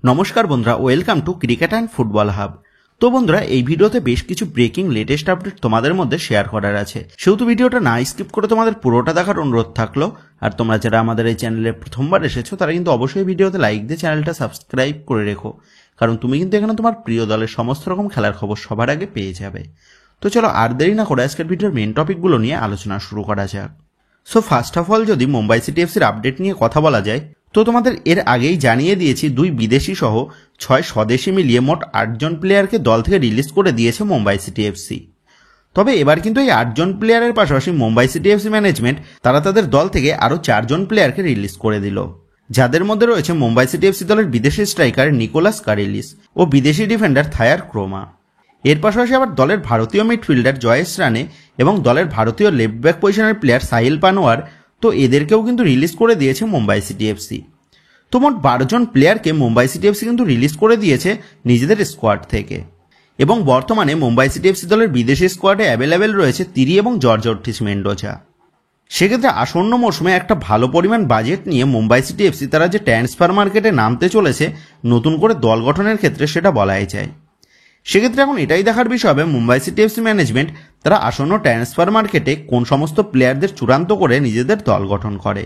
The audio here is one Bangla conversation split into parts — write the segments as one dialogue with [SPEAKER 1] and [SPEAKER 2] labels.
[SPEAKER 1] নমস্কার বন্ধুরা, welcome to cricket and football hub. তো বন্ধুরা, এই ভিডিওতে বেশ কিছু ব্রেকিং লেটেস্ট আপডেট তোমাদের মধ্যে শেয়ার করার আছে, সেহেতু ভিডিওটা না স্কিপ করে তোমাদের পুরোটা দেখার অনুরোধ থাকলো। আর তোমরা যারা আমাদের এই চ্যানেলে প্রথমবার এসেছো তারা কিন্তু অবশ্যই ভিডিওতে লাইক দিয়ে চ্যানেলটা সাবস্ক্রাইব করে রেখো, কারণ তুমি কিন্তু এখানে তোমার প্রিয় দলের সমস্ত রকম খেলার খবর সবার আগে পেয়ে যাবে। তো চলো আর দেরি না করে আজকের ভিডিওর মেন টপিকগুলো নিয়ে আলোচনা শুরু করা যাক। সো ফার্স্ট অফ অল যদি মুম্বাই সিটি এফসির আপডেট নিয়ে কথা বলা যায়, তো তোমাদের এর আগেই জানিয়ে দিয়েছি 2 বিদেশি সহ 6 স্বদেশি মিলিয়ে মোট 8 জন প্লেয়ারকে দল থেকে রিলিজ করে দিয়েছে মুম্বাই সিটি এফসি। তবে এবার কিন্তু এই 8 জন প্লেয়ারের পাশাপাশি মুম্বাই সিটি এফসি ম্যানেজমেন্ট তারা তাদের দল থেকে আরও 4 জন প্লেয়ারকে রিলিজ করে দিল, যাদের মধ্যে রয়েছে মুম্বাই সিটি এফসি দলের বিদেশি স্ট্রাইকার নিকোলাস কারিলিস ও বিদেশি ডিফেন্ডার থায়ার ক্রোমা। এর পাশাপাশি আবার দলের ভারতীয় মিডফিল্ডার জয়েশ রানে এবং দলের ভারতীয় লেফট ব্যাক পজিশনের প্লেয়ার সাহিল পানোয়ার, তো এদেরকেও কিন্তু রিলিজ করে দিয়েছে মুম্বাই সিটি এফসি। তো মোট 12 জন প্লেয়ারকে মুম্বাই সিটি এফসি কিন্তু রিলিজ করে দিয়েছে নিজেদের স্কোয়াড থেকে। এবং বর্তমানে মুম্বাই সিটি এফসি দলের বিদেশি স্কোয়াডে অ্যাভেলেবেল রয়েছে তিরি এবং জর্জ অর্টিস মেন্ডোজা। সেক্ষেত্রে আসন্ন মৌসুমে একটা ভালো পরিমাণ বাজেট নিয়ে মুম্বাই সিটি এফসি তারা যে ট্রান্সফার মার্কেটে নামতে চলেছে নতুন করে দল গঠনের ক্ষেত্রে, সেটা বলাই যায়। সেক্ষেত্রে এখন এটাই দেখার বিষয় হবে মুম্বাই সিটি এফসি ম্যানেজমেন্ট তারা আসন্ন ট্রান্সফার মার্কেটে কোন সমস্ত প্লেয়ারদের চূড়ান্ত করে নিজেদের দল গঠন করে।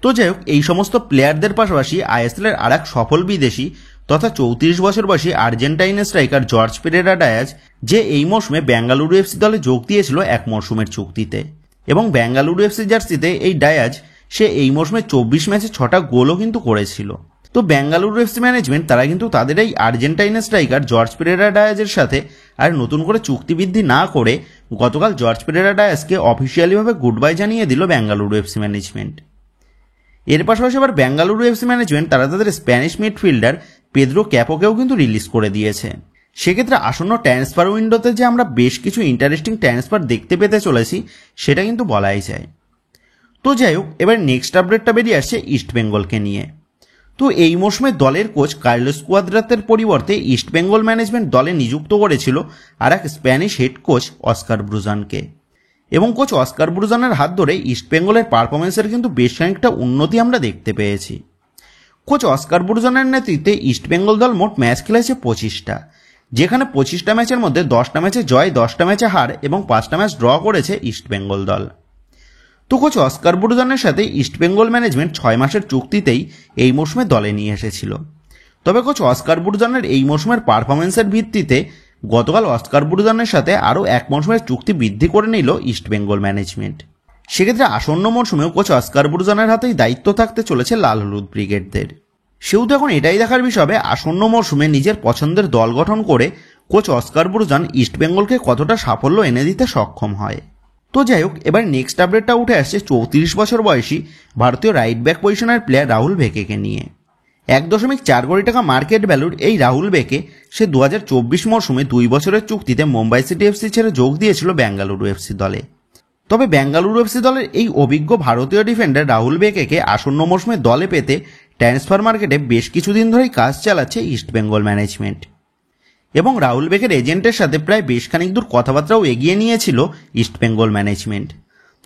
[SPEAKER 1] তো যাই হোক, এই সমস্ত প্লেয়ারদের পাশাপাশি আইএসএল এর আর এক সফল বিদেশি তথা 34 বছর বয়সী আর্জেন্টাইন স্ট্রাইকার জর্জ পেরেরা ডায়াজ, যে এই মৌসুমে বেঙ্গালুরু এফসি দলে যোগ দিয়েছিল এক মৌসুমের চুক্তিতে। এবং বেঙ্গালুরু এফসি জার্সিতে এই ডায়াজ সে এই মৌসুমে 24 ম্যাচে 6টা গোলও কিন্তু করেছিল। তো বেঙ্গালুরু এফসি ম্যানেজমেন্ট তারা কিন্তু তাদের এই আর্জেন্টাইন স্ট্রাইকার জর্জ পেরেরা ডায়াজের সাথে আর নতুন করে চুক্তি বৃদ্ধি না করে গতকাল জর্জ পেরেরা ডায়াজকে অফিসিয়ালিভাবে গুড বাই জানিয়ে দিল বেঙ্গালুরু এফসি ম্যানেজমেন্ট। এর পাশাপাশি আবার বেঙ্গালুরু এফসি ম্যানেজমেন্ট তারা তাদের স্প্যানিশ মিডফিল্ডার পেদ্রো ক্যাপোকেও কিন্তু রিলিজ করে দিয়েছে। সেক্ষেত্রে আসন্ন ট্রান্সফার উইন্ডোতে যে আমরা বেশ কিছু ইন্টারেস্টিং ট্রান্সফার দেখতে পেতে চলেছি সেটা কিন্তু বলাই যায়। তো যাই হোক, এবার নেক্সট আপডেটটা বেরিয়ে আসছে ইস্টবেঙ্গলকে নিয়ে। তো এই মৌসুমে দলের কোচ কার্লোস কুয়াদ্রাতের পরিবর্তে ইস্টবেঙ্গল ম্যানেজমেন্ট দলে নিযুক্ত করেছিল আর এক স্প্যানিশ হেড কোচ অস্কার ব্রুজানকে। এবং কোচ অস্কার ব্রুজানের হাত ধরে ইস্টবেঙ্গলের পারফরমেন্সের কিন্তু বেশ খানিকটা উন্নতি আমরা দেখতে পেয়েছি। কোচ অস্কার ব্রুজানের নেতৃত্বে ইস্টবেঙ্গল দল মোট ম্যাচ খেলেছে 25টা, যেখানে 25টা ম্যাচের মধ্যে 10টা ম্যাচে জয়, 10টা ম্যাচে হার এবং 5টা ম্যাচ ড্র করেছে ইস্টবেঙ্গল দল। তো কোচ অস্কার ব্রুজানের সাথে ইস্টবেঙ্গল ম্যানেজমেন্ট 6 মাসের চুক্তিতেই এই মৌসুমে দলে নিয়ে এসেছিল। তবে কোচ অস্কার ব্রুজানের এই মৌসুমের পারফরমেন্সের ভিত্তিতে গতকাল অস্কার ব্রুজানের সাথে আরও 1 মৌসুমের চুক্তি বৃদ্ধি করে নিল ইস্টবেঙ্গল ম্যানেজমেন্ট। সেক্ষেত্রে আসন্ন মৌসুমেও কোচ অস্কার ব্রুজানের হাতেই দায়িত্ব থাকতে চলেছে লাল হলুদ ব্রিগেডদের। সেহেতু এখন এটাই দেখার বিষয় হবে আসন্ন মৌসুমে নিজের পছন্দের দল গঠন করে কোচ অস্কার ব্রুজান ইস্টবেঙ্গলকে কতটা সাফল্য এনে দিতে সক্ষম হয়। তো যাই হোক, এবার নেক্সট আপডেটটা উঠে আসছে 34 বছর বয়সী ভারতীয় রাইট ব্যাক পজিশনের প্লেয়ার রাহুল বেকেকে নিয়ে। 1.4 কোটি টাকা মার্কেট ভ্যালুর এই রাহুল বেকে সে 2024 মৌসুমে 2 বছরের চুক্তিতে মুম্বাই সিটি এফসি ছেড়ে যোগ দিয়েছিল বেঙ্গালুরু এফসি দলে। তবে বেঙ্গালুরু এফসি দলের এই অভিজ্ঞ ভারতীয় ডিফেন্ডার রাহুল বেকেকে আসন্ন মৌসুমে দলে পেতে ট্রান্সফার মার্কেটে বেশ কিছুদিন ধরেই কাজ চালাচ্ছে ইস্টবেঙ্গল ম্যানেজমেন্ট। এবং রাহুল বেকের এজেন্টের সাথে প্রায় বেশ খানিক দূর কথাবার্তাও এগিয়ে নিয়েছিল ইস্টবেঙ্গল ম্যানেজমেন্ট।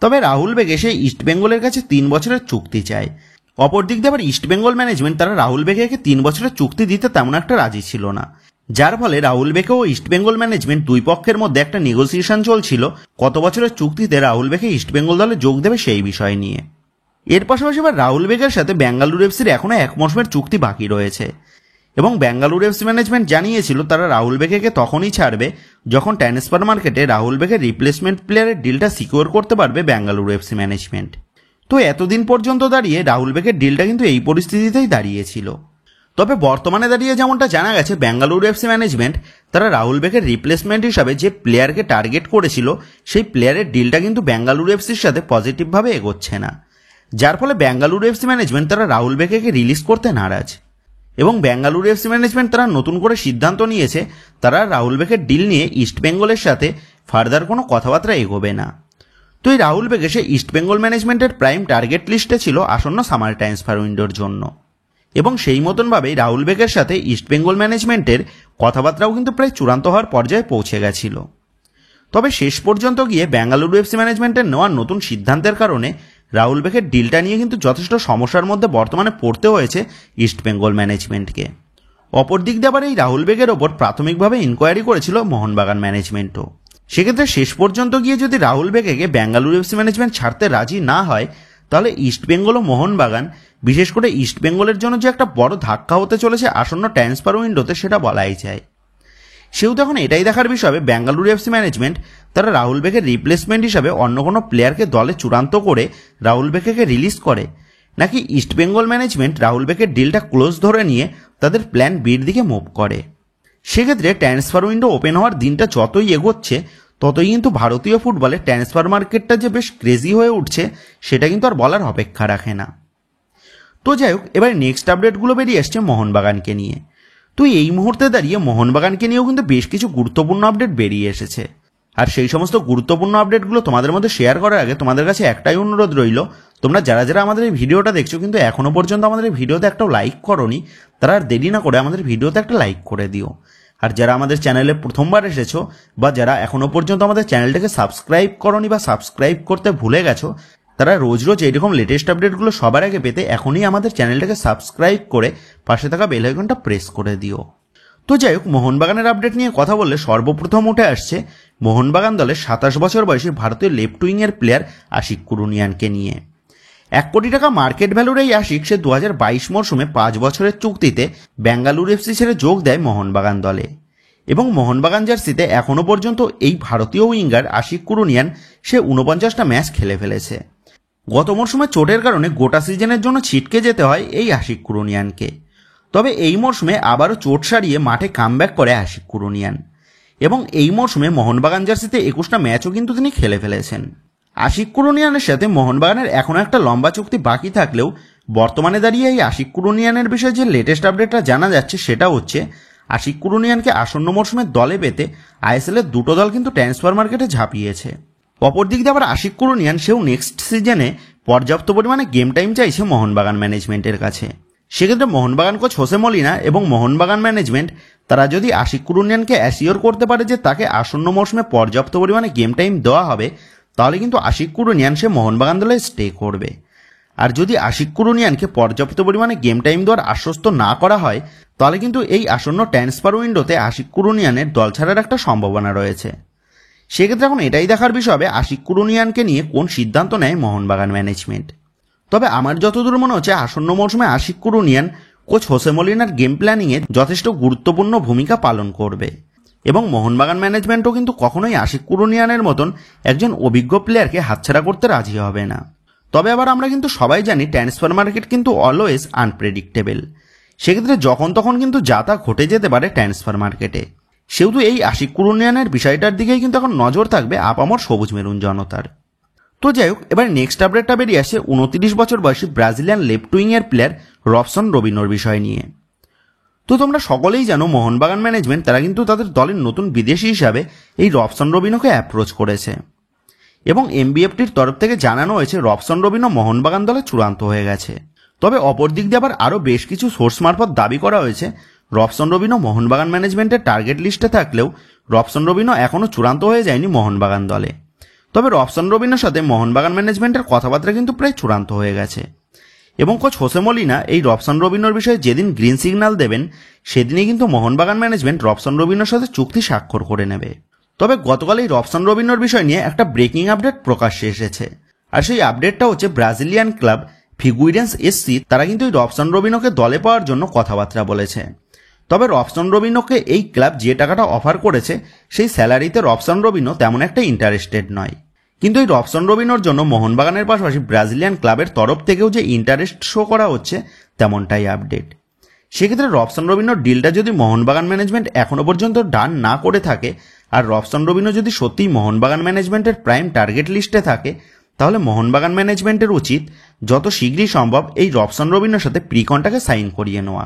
[SPEAKER 1] তবে রাহুল বেকে সে ইস্টবেঙ্গলের কাছে 3 বছরের চুক্তি চায়। অপরদিক দিয়ে আবার ইস্টবেঙ্গল ম্যানেজমেন্ট তারা রাহুল বেকেকে 3 বছরের চুক্তি দিতে তেমন একটা রাজি ছিল না, যার ফলে রাহুল বেকে ও ইস্টবেঙ্গল ম্যানেজমেন্ট দুই পক্ষের মধ্যে একটা নেগোসিয়েশন চলছিল কত বছরের চুক্তিতে রাহুল বেকে ইস্টবেঙ্গল দলে যোগ দেবে সেই বিষয় নিয়ে। এর পাশাপাশি আবার রাহুল বেকের সাথে বেঙ্গালুরু এফসির এখনও 1 মৌসুমের চুক্তি বাকি রয়েছে। এবং বেঙ্গালুরু এফসি ম্যানেজমেন্ট জানিয়েছিল তারা রাহুল বেকেকে তখনই ছাড়বে যখন ট্রান্সফার মার্কেটে রাহুল বেকের রিপ্লেসমেন্ট প্লেয়ারের ডিলটা সিকিউর করতে পারবে বেঙ্গালুরু এফসি ম্যানেজমেন্ট। তো এতদিন পর্যন্ত দাঁড়িয়ে রাহুল বেকের ডিলটা কিন্তু এই পরিস্থিতিতেই দাঁড়িয়েছিল। তবে বর্তমানে দাঁড়িয়ে যেমনটা জানা গেছে বেঙ্গালুরু এফসি ম্যানেজমেন্ট তারা রাহুল বেকের রিপ্লেসমেন্ট হিসাবে যে প্লেয়ারকে টার্গেট করেছিল সেই প্লেয়ারের ডিলটা কিন্তু বেঙ্গালুরু এফসির সাথে পজিটিভভাবে এগোচ্ছে না, যার ফলে বেঙ্গালুরু এফসি ম্যানেজমেন্ট তারা রাহুল বেকেকে রিলিজ করতে নারাজ। এবং বেঙ্গালুরু এফসি ম্যানেজমেন্ট তারা নতুন করে সিদ্ধান্ত নিয়েছে তারা রাহুল বেকের ডিল নিয়ে ইস্টবেঙ্গলের সাথে ফার্দার কোনো কথাবার্তা এগোবে না। তো এই রাহুল বেকে সে ইস্টবেঙ্গল ম্যানেজমেন্টের প্রাইম টার্গেট লিস্টে ছিল আসন্ন সামার ট্রান্সফার উইন্ডোর জন্য। এবং সেই মতনভাবেই রাহুল বেকের সাথে ইস্টবেঙ্গল ম্যানেজমেন্টের কথাবার্তাও কিন্তু প্রায় চূড়ান্ত হওয়ার পর্যায়ে পৌঁছে গেছিল। তবে শেষ পর্যন্ত গিয়ে বেঙ্গালুরু এফসি ম্যানেজমেন্টের নেওয়ার নতুন সিদ্ধান্তের কারণে রাহুল বেকের ডিলটা নিয়ে কিন্তু যথেষ্ট সমস্যার মধ্যে বর্তমানে পড়তে হয়েছে ইস্টবেঙ্গল ম্যানেজমেন্টকে। অপর দিক দিয়ে আবার এই রাহুল বেগের ওপর প্রাথমিকভাবে ইনকোয়ারি করেছিল মোহনবাগান ম্যানেজমেন্টও। সেক্ষেত্রে শেষ পর্যন্ত গিয়ে যদি রাহুল বেগেকে বেঙ্গালুরু এফসি ম্যানেজমেন্ট ছাড়তে রাজি না হয়, তাহলে ইস্টবেঙ্গল ও মোহনবাগান, বিশেষ করে ইস্টবেঙ্গলের জন্য যে একটা বড় ধাক্কা হতে চলেছে আসন্ন ট্রান্সফার উইন্ডোতে, সেটা বলাই যায়। সেহেতু এখন এটাই দেখার বিষয় হবে বেঙ্গালুরু এফসি ম্যানেজমেন্ট তারা রাহুল বেগের রিপ্লেসমেন্ট হিসাবে অন্য কোনো প্লেয়ারকে দলে চূড়ান্ত করে রাহুল বেগকে রিলিজ করে, নাকি ইস্টবেঙ্গল ম্যানেজমেন্ট রাহুল বেগের ডিলটা ক্লোজ ধরে নিয়ে তাদের প্ল্যান বির দিকে মুভ করে। সেক্ষেত্রে ট্রান্সফার উইন্ডো ওপেন হওয়ার দিনটা যতই এগোচ্ছে ততই কিন্তু ভারতীয় ফুটবলে ট্রান্সফার মার্কেটটা যে বেশ ক্রেজি হয়ে উঠছে সেটা কিন্তু আর বলার অপেক্ষা রাখে না। তো যাই হোক, এবার নেক্সট আপডেটগুলো বেরিয়ে আসছে মোহনবাগানকে নিয়ে। তো এই মুহূর্তে দাঁড়িয়ে মোহনবাগানকে নিয়েও কিন্তু বেশ কিছু গুরুত্বপূর্ণ আপডেট বেরিয়ে এসেছে। আর সেই সমস্ত গুরুত্বপূর্ণ আপডেটগুলো তোমাদের মধ্যে শেয়ার করার আগে তোমাদের কাছে একটাই অনুরোধ রইল, তোমরা যারা যারা আমাদের এই ভিডিওটা দেখছো কিন্তু এখনো পর্যন্ত আমাদের এই ভিডিওতে একটা লাইক করোনি, তারা আর দেরি না করে আমাদের ভিডিওতে একটা লাইক করে দিও। আর যারা আমাদের চ্যানেলে প্রথমবার এসেছো বা যারা এখনো পর্যন্ত আমাদের চ্যানেলটাকে সাবস্ক্রাইব করোনি বা সাবস্ক্রাইব করতে ভুলে গেছো, তারা রোজ রোজ এইরকম লেটেস্ট আপডেটগুলো সবার আগে পেতে এখনই আমাদের চ্যানেলটাকে সাবস্ক্রাইব করে পাশে থাকা বেল আইকনটা প্রেস করে দিও। তো যাই হোক, মোহনবাগানের আপডেট নিয়ে কথা বললে সর্বপ্রথম উঠে আসছে মোহনবাগান দলের 27 বছর বয়সী ভারতীয় লেফট উইংয়ের প্লেয়ার আশিক কুরুনিয়ানকে নিয়ে। 1 কোটি টাকা মার্কেট ভ্যালুর এই আশিক সে 2022 মরশুমে 5 বছরের চুক্তিতে বেঙ্গালুরু এফসি ছেড়ে যোগ দেয় মোহনবাগান দলে। এবং মোহনবাগান জার্সিতে এখনও পর্যন্ত এই ভারতীয় উইঙ্গার আশিক কুরুনিয়ান সে 49টা ম্যাচ খেলে ফেলেছে। গত মরশুমে চোটের কারণে গোটা সিজনের জন্য ছিটকে যেতে হয় এই আশিক কুরুনিয়ানকে। তবে এই মরশুমে আবারও চোট সারিয়ে মাঠে কামব্যাক করে আশিক কুরুনিয়ান এবং এই মরশুমে মোহনবাগান জার্সিতে 21টা ম্যাচও কিন্তু তিনি খেলে ফেলেছেন। আশিক কুরুনিয়ানের সাথে মোহনবাগানের এখনও একটা লম্বা চুক্তি বাকি থাকলেও বর্তমানে দাঁড়িয়ে এই আশিক কুরুনিয়ানের বিষয়ে যে লেটেস্ট আপডেটটা জানা যাচ্ছে সেটা হচ্ছে আশিক কুরুনিয়ানকে আসন্ন মরশুমের দলে পেতে আইএসএলের দুটো দল কিন্তু ট্রান্সফার মার্কেটে ঝাঁপিয়েছে। অপর দিক দিয়ে আবার আশিক কুরুনিয়ান সেও নেক্সট সিজনে পর্যাপ্ত পরিমাণে গেম টাইম চাইছে মোহনবাগান ম্যানেজমেন্টের কাছে। সেক্ষেত্রে মোহনবাগান কোচ হোসে মলিনা এবং মোহনবাগান ম্যানেজমেন্ট তারা যদি আশিক কুরুনিয়ানকে অ্যাসিওর করতে পারে যে তাকে আসন্ন মরশুমে পর্যাপ্ত পরিমাণে গেম টাইম দেওয়া হবে, তাহলে কিন্তু আশিক কুরুনিয়ান সে মোহনবাগান দলে স্টে করবে। আর যদি আশিক কুরুনিয়ানকে পর্যাপ্ত পরিমাণে গেম টাইম দেওয়ার আশ্বস্ত না করা হয়, তাহলে কিন্তু এই আসন্ন ট্রান্সফার উইন্ডোতে আশিক কুরুনিয়ানের দল ছাড়ার একটা সম্ভাবনা রয়েছে। সেক্ষেত্রে এখন এটাই দেখার বিষয় হবে আশিক কুরুনিয়ানকে নিয়ে কোন সিদ্ধান্ত নেয় মোহনবাগান ম্যানেজমেন্ট। তবে আমার যতদূর মনে হচ্ছে আসন্ন মরশুমে আশিক কুরুনিয়ান কোচ হোসে মলিনার গেম প্ল্যানিংয়ে যথেষ্ট গুরুত্বপূর্ণ ভূমিকা পালন করবে এবং মোহনবাগান ম্যানেজমেন্টও কিন্তু কখনোই আশিক কুরুনিয়ানের মতন একজন অভিজ্ঞ প্লেয়ারকে হাতছাড়া করতে রাজি হবে না। তবে আবার আমরা কিন্তু সবাই জানি ট্রান্সফার মার্কেট কিন্তু অলওয়েজ আনপ্রেডিক্টেবল। সেক্ষেত্রে যখন তখন কিন্তু যা তা ঘটে যেতে পারে ট্রান্সফার মার্কেটে। সেহেতু এই আশিক কুরুনিয়ানের বিষয়টার দিকেই কিন্তু এখন নজর থাকবে আপামর সবুজ মেরুন জনতার। তো যাই হোক, এবার নেক্সট আপডেটটা বেরিয়ে আসে 29 বছর বয়সী ব্রাজিলিয়ান লেফট উইংয়ের প্লেয়ার রবসন রবিনোর বিষয় নিয়ে। তো তোমরা সকলেই জানো মোহনবাগান ম্যানেজমেন্ট তারা কিন্তু তাদের দলের নতুন বিদেশি হিসাবে এই রবসন রবিনোকে অ্যাপ্রোচ করেছে এবং এমবিএফটির তরফ থেকে জানানো হয়েছে রবসন রবিনো মোহনবাগান দলে চূড়ান্ত হয়ে গেছে। তবে অপর দিক দিয়ে আবার আরও বেশ কিছু সোর্স মারফত দাবি করা হয়েছে রবসন রবিনো মোহনবাগান ম্যানেজমেন্টের টার্গেট লিস্টে থাকলেও রবসন রবিনো এখনও চূড়ান্ত হয়ে যায়নি মোহনবাগান দলে। তবে রবসন রবিনোর সাথে মোহনবাগান ম্যানেজমেন্টের কথাবার্তা কিন্তু প্রায় চূড়ান্ত হয়ে গেছে এবং কোচ হোসে মলিনা এই রবসন রবিনোর বিষয়ে যেদিন গ্রিন সিগন্যাল দেবেন সেদিনই কিন্তু মোহনবাগান ম্যানেজমেন্ট রবসন রবিনোর সাথে চুক্তি স্বাক্ষর করে নেবে। তবে গতকাল এই রবসন রবিনোর বিষয় নিয়ে একটা ব্রেকিং আপডেট প্রকাশ্যে এসেছে, আর সেই আপডেটটা হচ্ছে ব্রাজিলিয়ান ক্লাব ফিগুইরেন্স এসসি তারা কিন্তু এই রবসন রবিনোকে দলে পাওয়ার জন্য কথাবার্তা বলেছে। তবে রবসন রবিনোকে এই ক্লাব যে টাকাটা অফার করেছে সেই স্যালারিতে রবসন রবিনো তেমন একটা ইন্টারেস্টেড নয়, কিন্তু এই রবসন রবিনোর জন্য মোহনবাগানের পাশাপাশি ব্রাজিলিয়ান ক্লাবের তরফ থেকেও যে ইন্টারেস্ট শো করা হচ্ছে তেমনটাই আপডেট। সেক্ষেত্রে রবসন রবিনোর ডিলটা যদি মোহনবাগান ম্যানেজমেন্ট এখনো পর্যন্ত ডান না করে থাকে আর রবসন রবিনো যদি সত্যিই মোহনবাগান ম্যানেজমেন্টের প্রাইম টার্গেট লিস্টে থাকে, তাহলে মোহনবাগান ম্যানেজমেন্টের উচিত যত শীঘ্রই সম্ভব এই রবসন রবিনোর সাথে প্রি কন্ট্রাক্টে সাইন করিয়ে নেওয়া।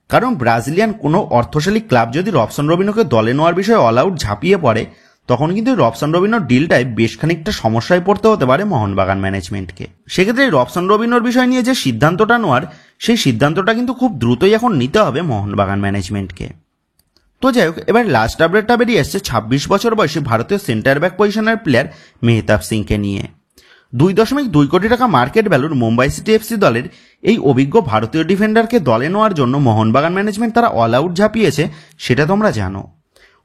[SPEAKER 1] কারণ ব্রাজিলিয়ান কোনো অর্থশালী ক্লাব যদি রবসন রবিনোকে দলে নেওয়ার বিষয়ে অল আউট ঝাঁপিয়ে পড়ে, তখন কিন্তু রবসন রবিনোর ডিলটায় বেশ খানিকটা সমস্যায় পড়তে হতে পারে মোহনবাগান ম্যানেজমেন্টকে। সেক্ষেত্রে রবসন রবিনোর বিষয় নিয়ে যে সিদ্ধান্তটা নেওয়ার সেই সিদ্ধান্তটা কিন্তু খুব দ্রুতই এখন নিতে হবে মোহনবাগান ম্যানেজমেন্টকে। তো যাই হোক, এবার লাস্ট আপডেটটা বেরিয়ে আসছে 26 বছর বয়সী ভারতীয় সেন্টার ব্যাক পজিশনের প্লেয়ার মেহতাব সিংকে নিয়ে। 2.2 কোটি টাকা মার্কেট ভ্যালুর মুম্বাই সিটি এফসি দলের এই অভিজ্ঞ ভারতীয় ডিফেন্ডারকে দলে নেওয়ার জন্য মোহনবাগান ম্যানেজমেন্ট তারা অল আউট ঝাঁপিয়েছে সেটা তোমরা জানো।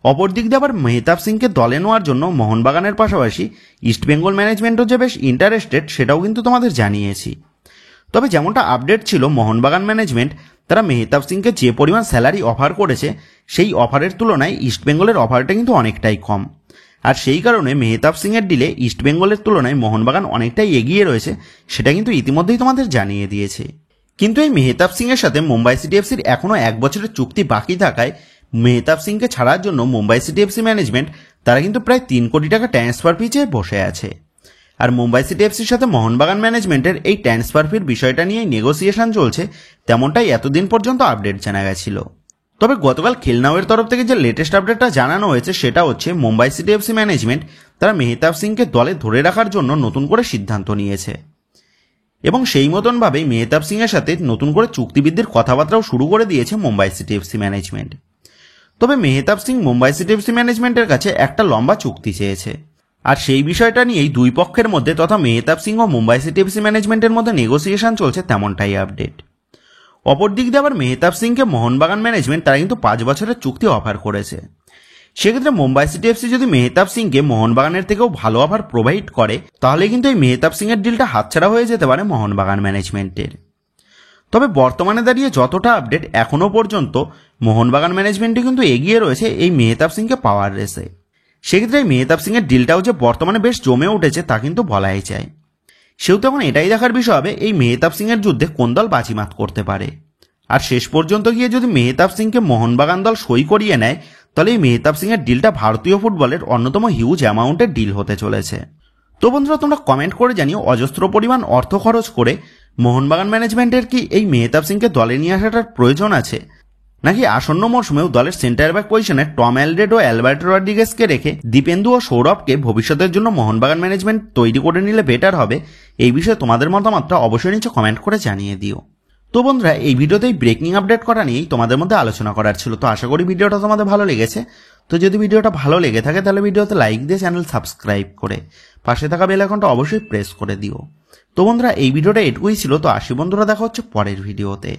[SPEAKER 1] অপরদিক দিয়ে আবার মেহতাব সিংকে দলে নেওয়ার জন্য মোহনবাগানের পাশাপাশি ইস্টবেঙ্গল ম্যানেজমেন্টও যে বেশ ইন্টারেস্টেড সেটাও কিন্তু তোমাদের জানিয়েছি। তবে যেমনটা আপডেট ছিল, মোহনবাগান ম্যানেজমেন্ট তারা মেহতাব সিংকে যে পরিমাণ স্যালারি অফার করেছে সেই অফারের তুলনায় ইস্টবেঙ্গলের অফারটা কিন্তু অনেকটাই কম, আর সেই কারণে মেহতাব সিংয়ের ডিলে ইস্টবেঙ্গলের তুলনায় মোহনবাগান অনেকটাই এগিয়ে রয়েছে, সেটা কিন্তু ইতিমধ্যেই তোমাদের জানিয়ে দিয়েছে। কিন্তু এই মেহতাব সিংয়ের সাথে মুম্বাই সিটি এফসির এখনও 1 বছরের চুক্তি বাকি থাকায় মেহতাব সিংকে ছাড়ার জন্য মুম্বাই সিটি এফসি ম্যানেজমেন্ট তারা কিন্তু প্রায় 3 কোটি টাকা ট্রান্সফার ফি চেয়ে বসে আছে। আর মুম্বাই সিটি এফসির সাথে মোহনবাগান ম্যানেজমেন্টের এই ট্রান্সফার ফির বিষয়টা নিয়ে নেগোসিয়েশন চলছে, তেমনটাই এতদিন পর্যন্ত আপডেট জানা গেছিল। তবে গতকাল খেলনাওয়ের তরফ থেকে যে লেটেস্ট আপডেটটা জানানো হয়েছে সেটা হচ্ছে মুম্বাই সিটি এফসি ম্যানেজমেন্ট তারা মেহতাব সিংকে দলে ধরে রাখার জন্য নতুন করে সিদ্ধান্ত নিয়েছে এবং সেই মতনভাবেই মেহতাব সিংয়ের সাথে নতুন করে চুক্তিবৃদ্ধির কথাবার্তাও শুরু করে দিয়েছে মুম্বাই সিটি এফসি ম্যানেজমেন্ট। তবে মেহতাব সিং মুম্বাই সিটি এফসি ম্যানেজমেন্টের কাছে একটা লম্বা চুক্তি চেয়েছে, আর সেই বিষয়টা নিয়েই দুই পক্ষের মধ্যে তথা মেহতাব সিং ও মুম্বাই সিটি এফসি ম্যানেজমেন্টের মধ্যে নেগোসিয়েশন চলছে, তেমনটাই আপডেট। অপরদিক দিয়ে আবার মেহতাব সিংকে মোহনবাগান ম্যানেজমেন্ট তারা কিন্তু 5 বছরের চুক্তি অফার করেছে। সেক্ষেত্রে মুম্বাই সিটি এফসি যদি মেহতাব সিংকে মোহনবাগানের থেকেও ভালো অফার প্রোভাইড করে তাহলে কিন্তু এই মেহতাব সিংয়ের ডিলটা হাতছাড়া হয়ে যেতে পারে মোহনবাগান ম্যানেজমেন্টের। তবে বর্তমানে দাঁড়িয়ে যতটা আপডেট এখনও পর্যন্ত মোহনবাগান ম্যানেজমেন্টই কিন্তু এগিয়ে রয়েছে এই মেহতাব সিংকে পাওয়ার রেসে। সেক্ষেত্রে এই মেহতাব সিংয়ের ডিলটাও যে বর্তমানে বেশ জমে উঠেছে তা কিন্তু বলাই যায়। সেহেতু এখন এটাই দেখার বিষয় হবে এই মেহতাব সিংয়ের যুদ্ধে কোন দল বাজিমাত করতে পারে, আর শেষ পর্যন্ত গিয়ে যদি মেহতাব সিংকে মোহনবাগান দল সই করিয়ে নেয় তাহলে এই মেহতাব সিংয়ের ডিলটা ভারতীয় ফুটবলের অন্যতম হিউজ অ্যামাউন্টের ডিল হতে চলেছে। তো বন্ধুরা তোমরা কমেন্ট করে জানিও অজস্র পরিমাণ অর্থ খরচ করে মোহনবাগান ম্যানেজমেন্টের কি এই মেহতাব সিংকে দলে নিয়ে আসাটার প্রয়োজন আছে, নাকি আসন্ন মৌসুমেও দলের সেন্টার ব্যাক পজিশনে টম অ্যালড্রেড ও অ্যালবার্টো রড্রিগেজকে রেখে দীপেন্দু ও সৌরভকে ভবিষ্যতের জন্য মোহনবাগান ম্যানেজমেন্ট তৈরি করে নিলে বেটার হবে, এই বিষয়ে তোমাদের মতামতটা অবশ্যই নিচে কমেন্ট করে জানিয়ে দিও। তো বন্ধুরা এই ভিডিওতেই ব্রেকিং আপডেট করা নিয়েই তোমাদের মধ্যে আলোচনা করার ছিল। তো আশা করি ভিডিওটা তোমাদের ভালো লেগেছে। তো যদি ভিডিওটা ভালো লেগে থাকে তাহলে ভিডিওতে লাইক দিয়ে চ্যানেল সাবস্ক্রাইব করে পাশে থাকা বেল আইকনটা অবশ্যই প্রেস করে দিও। তো বন্ধুরা এই ভিডিওটা এটুকুই ছিল। তো আসি বন্ধুরা, দেখা হচ্ছে পরের ভিডিওতে।